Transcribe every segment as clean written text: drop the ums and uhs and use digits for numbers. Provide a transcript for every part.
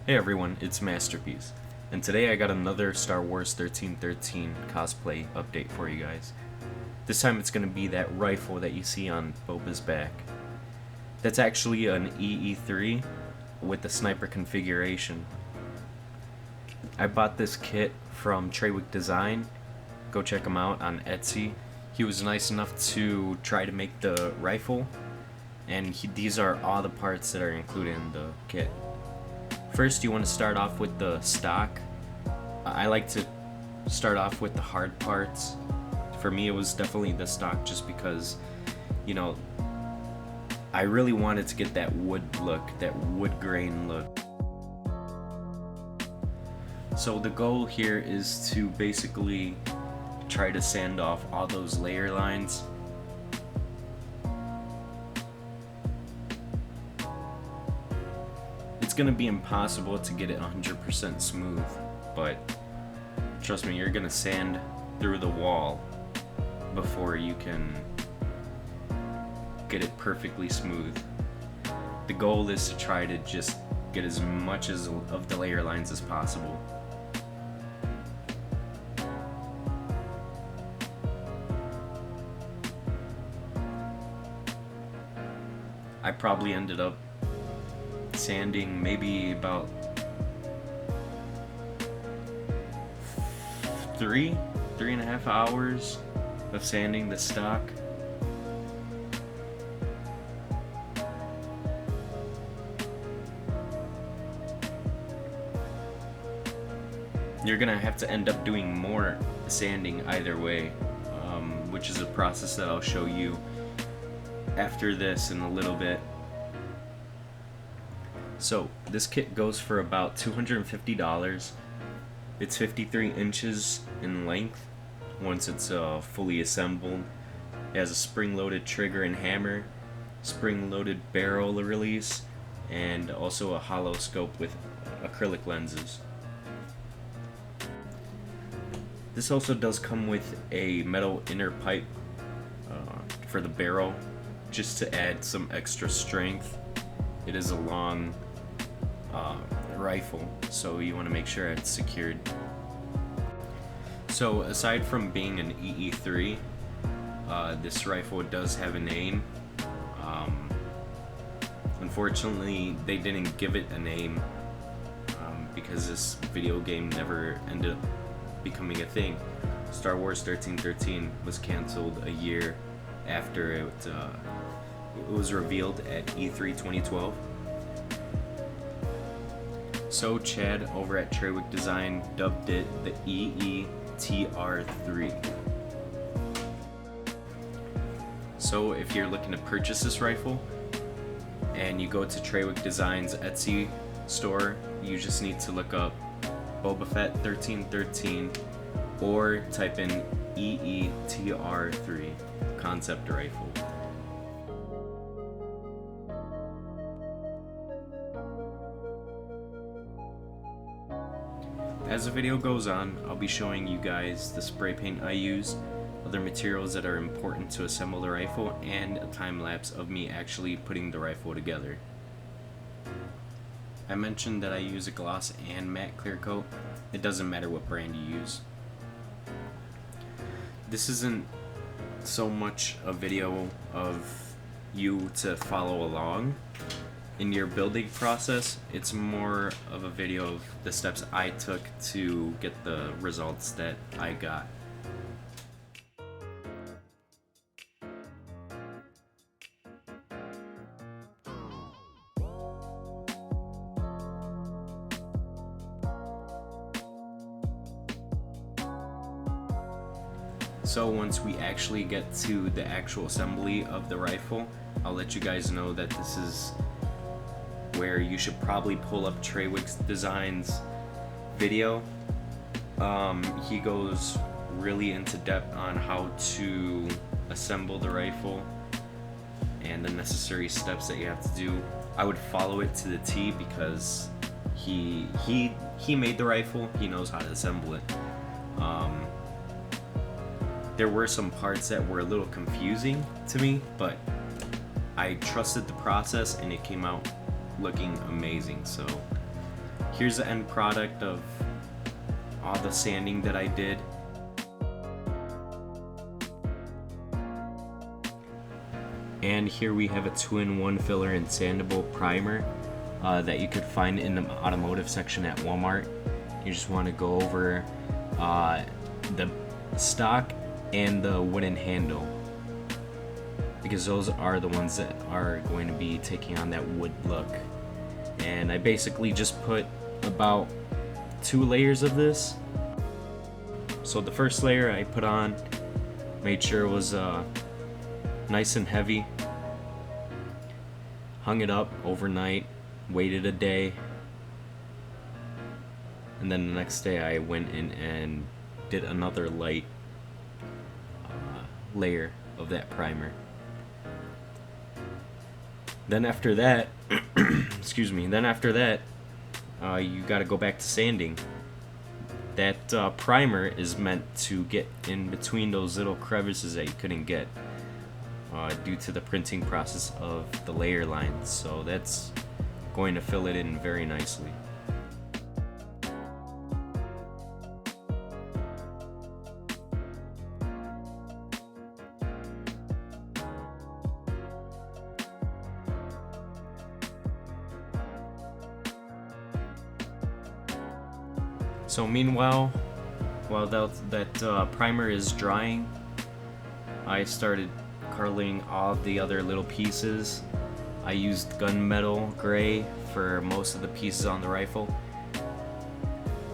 Hey everyone, it's Masterpiece, and today I got another Star Wars 1313 cosplay update for you guys. This time it's going to be that rifle that you see on Boba's back. That's actually an EE-3 with the sniper configuration. I bought this kit from TraywickDesign. Go check him out on Etsy. He was nice enough to try to make the rifle, and these are all the parts that are included in the kit. First, you want to start off with the stock. I like to start off with the hard parts. For me, it was definitely the stock just because, I really wanted to get that wood look, that wood grain look. So the goal here is to basically try to sand off all those layer lines. It's gonna be impossible to get it 100% smooth, but trust me, you're gonna sand through the wall before you can get it perfectly smooth. The goal is to try to just get as much of the layer lines as possible. I probably ended up sanding maybe about three and a half hours of sanding the stock. You're gonna have to end up doing more sanding either way, which is a process that I'll show you after this in a little bit. So this kit goes for about $250. It's 53 inches in length once it's fully assembled. It has a spring-loaded trigger and hammer, spring-loaded barrel release, and also a hollow scope with acrylic lenses. This also does come with a metal inner pipe for the barrel, just to add some extra strength. It is a long rifle, so you want to make sure it's secured. So aside from being an EE-3, this rifle does have a name. Unfortunately, they didn't give it a name because this video game never ended up becoming a thing. Star Wars 1313 was canceled a year after it was revealed at E3 2012. So Chad over at TraywickDesign dubbed it the EE-TR3. So if you're looking to purchase this rifle and you go to TraywickDesign's Etsy store, you just need to look up Boba Fett 1313 or type in EE-TR3 concept rifle. As the video goes on, I'll be showing you guys the spray paint I use, other materials that are important to assemble the rifle, and a time lapse of me actually putting the rifle together. I mentioned that I use a gloss and matte clear coat. It doesn't matter what brand you use. This isn't so much a video of you to follow along in your building process. It's more of a video of the steps I took to get the results that I got. So once we actually get to the actual assembly of the rifle, I'll let you guys know that this is where you should probably pull up TraywickDesign's video. He goes really into depth on how to assemble the rifle and the necessary steps that you have to do. I would follow it to the T because he made the rifle. He knows how to assemble it. There were some parts that were a little confusing to me, but I trusted the process and it came out looking amazing. So Here's the end product of all the sanding that I did. And here we have a 2-in-1 filler and sandable primer that you could find in the automotive section at Walmart. You just want to go over the stock and the wooden handle, because those are the ones that are going to be taking on that wood look. And I basically just put about 2 layers of this. So the first layer I put on, made sure it was nice and heavy, hung it up overnight, waited a day, and then the next day I went in and did another light layer of that primer. Then after that, excuse me, you gotta go back to sanding. That primer is meant to get in between those little crevices that you couldn't get due to the printing process of the layer lines. So that's going to fill it in very nicely. So meanwhile, while that primer is drying, I started coloring all the other little pieces. I used gunmetal gray for most of the pieces on the rifle.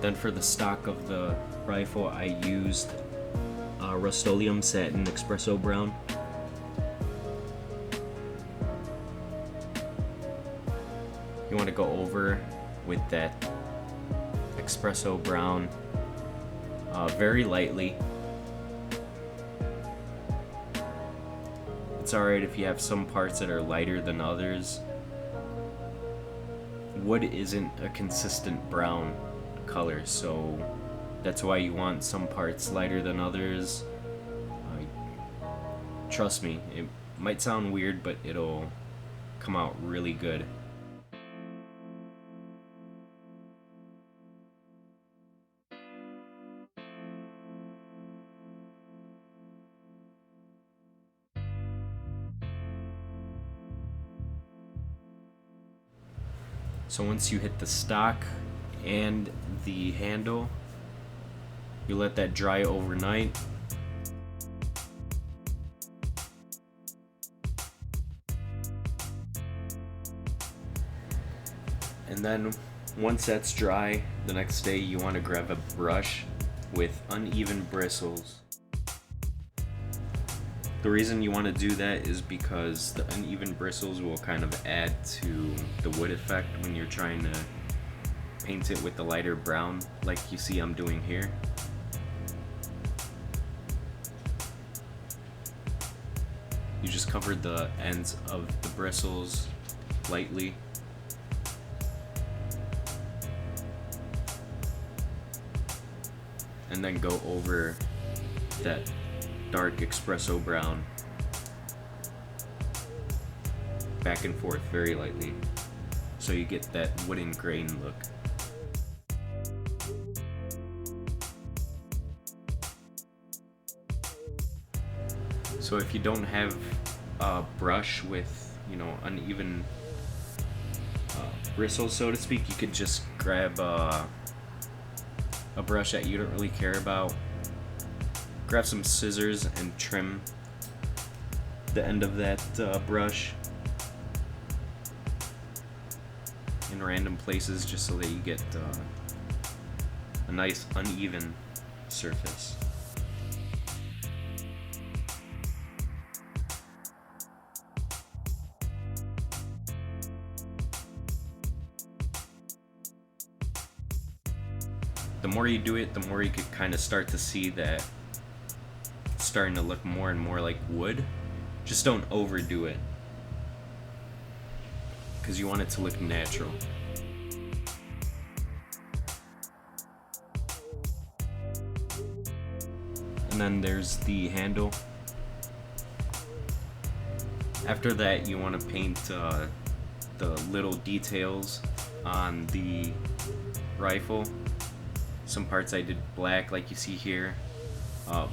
Then for the stock of the rifle, I used Rust-Oleum Satin Espresso Brown. You want to go over with that espresso brown very lightly. It's alright if you have some parts that are lighter than others. Wood isn't a consistent brown color, so that's why you want some parts lighter than others. Trust me, it might sound weird, but it'll come out really good. So once you hit the stock and the handle, you let that dry overnight. And then once that's dry, the next day you want to grab a brush with uneven bristles. The reason you want to do that is because the uneven bristles will kind of add to the wood effect when you're trying to paint it with the lighter brown like you see I'm doing here. You just cover the ends of the bristles lightly. And then go over that dark espresso brown back and forth very lightly so you get that wooden grain look. So if you don't have a brush with, uneven bristles, so to speak, you could just grab a brush that you don't really care about. Grab some scissors and trim the end of that brush in random places just so that you get a nice uneven surface. The more you do it, the more you could kind of start to see that it's starting to look more and more like wood. Just don't overdo it, because you want it to look natural. And then there's the handle. After that, you want to paint the little details on the rifle. Some parts I did black, like you see here.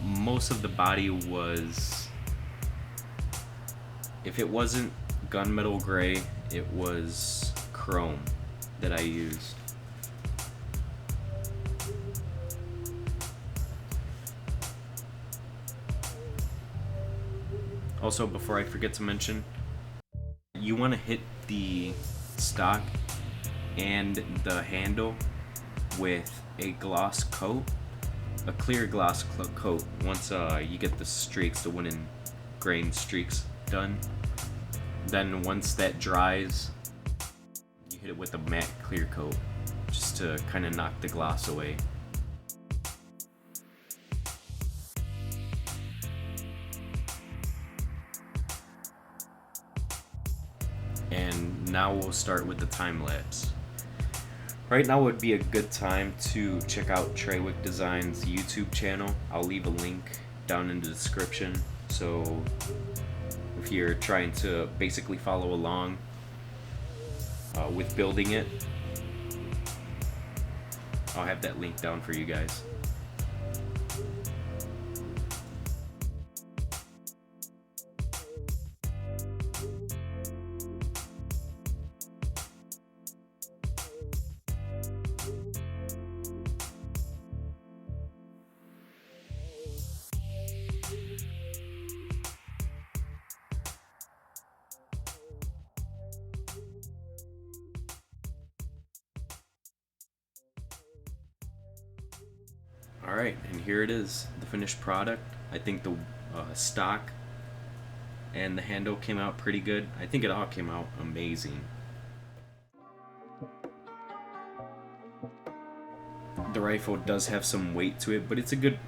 Most of the body was, if it wasn't gunmetal gray, it was chrome that I used. Also, before I forget to mention, you want to hit the stock and the handle with a gloss coat, a clear gloss coat, once you get the streaks, the wooden grain streaks done. Then once that dries, you hit it with a matte clear coat just to kind of knock the gloss away. And now we'll start with the time lapse. Right now would be a good time to check out TraywickDesign's YouTube channel. I'll leave a link down in the description, so if you're trying to basically follow along with building it, I'll have that link down for you guys. Alright, and here it is, the finished product. I think the stock and the handle came out pretty good. I think it all came out amazing. The rifle does have some weight to it, but it's a good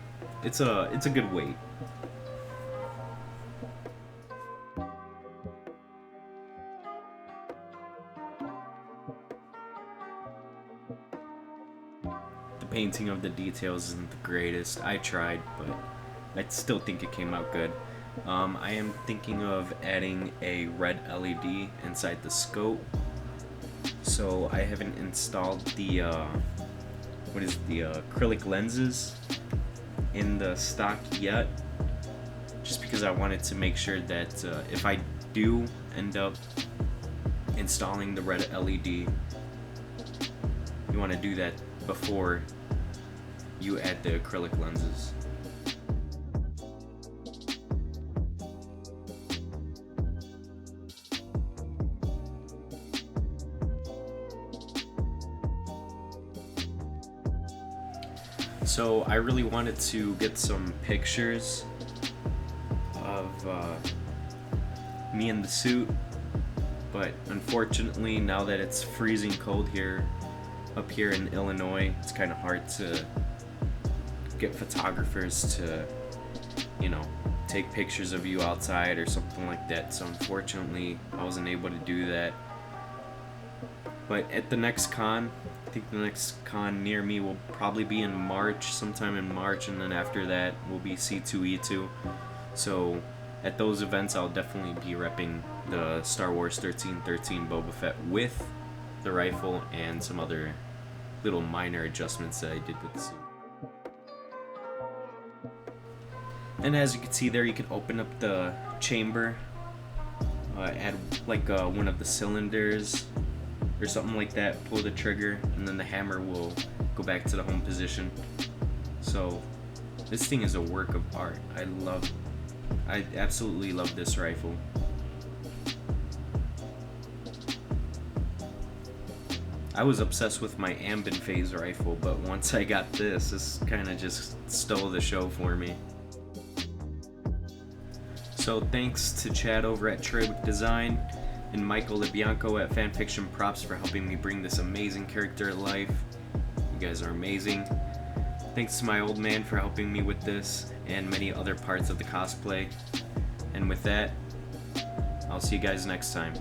weight. The painting of the details isn't the greatest. I tried, but I still think it came out good. I am thinking of adding a red LED inside the scope. So I haven't installed the acrylic lenses in the stock yet, just because I wanted to make sure that if I do end up installing the red LED, you want to do that before you add the acrylic lenses. So I really wanted to get some pictures of me in the suit, but unfortunately now that it's freezing cold up here in Illinois, it's kind of hard to get photographers to, take pictures of you outside or something like that. So unfortunately I wasn't able to do that. But at the next con, I think the next con near me will probably be in March, sometime in March, and then after that will be C2E2. So at those events I'll definitely be repping the Star Wars 1313 Boba Fett with the rifle and some other little minor adjustments that I did with the suit. And as you can see there, you can open up the chamber, add like one of the cylinders or something like that, pull the trigger, and then the hammer will go back to the home position. So this thing is a work of art. I absolutely love this rifle. I was obsessed with my Ambin phase rifle, but once I got this kind of just stole the show for me. So thanks to Chad over at TraywickDesign and Michael LoBianco at FanFiction Props for helping me bring this amazing character to life. You guys are amazing. Thanks to my old man for helping me with this and many other parts of the cosplay. And with that, I'll see you guys next time.